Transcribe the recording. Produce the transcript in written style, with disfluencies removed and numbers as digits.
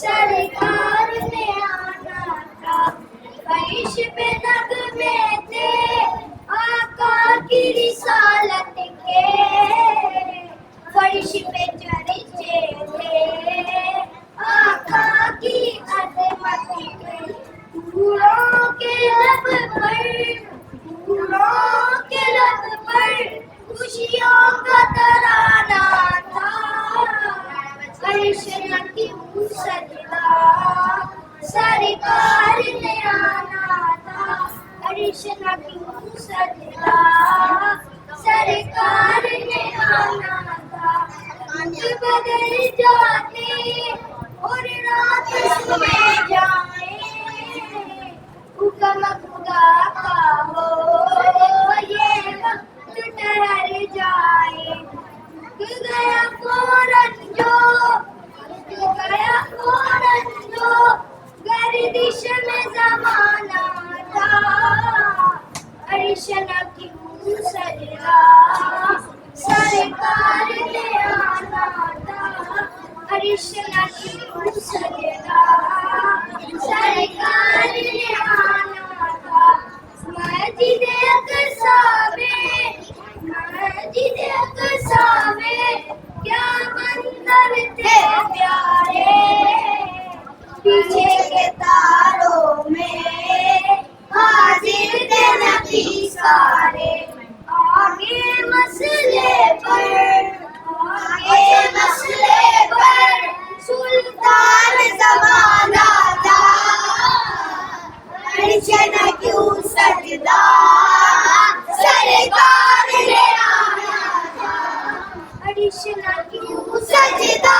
सरकार ने आना था, फर्श पे नगमे थे आका की रिसालत के, फर्श पे चर्चे थे आका की अजमत के। फूलों के लब पर, फूलों के लब पर खुशियों का तराना था, फर्श न क्यों सजदा सरकार ने आना था, फर्श न क्यों सजदा सरकार ने आना था। रंग बदल जाते और रात में जाए, हुक्म खुदा का हो ये वक्त ठहर जाए। गया फौरन जो गर्दिश में ज़माना था, अर्श न क्यों सजदा सरकार ने आना था, अर्श न क्यों सजदा सरकार ने आना था। मस्जिद अक़सा में क्या मंजर थे प्यारे, पीछे के तारों में हाजिर थे नबी सारे। आगे मसले पर सुल्तान ज़माना था, अर्श न क्यों सजदा सरकार ने आना था, अर्श न क्यों सजदा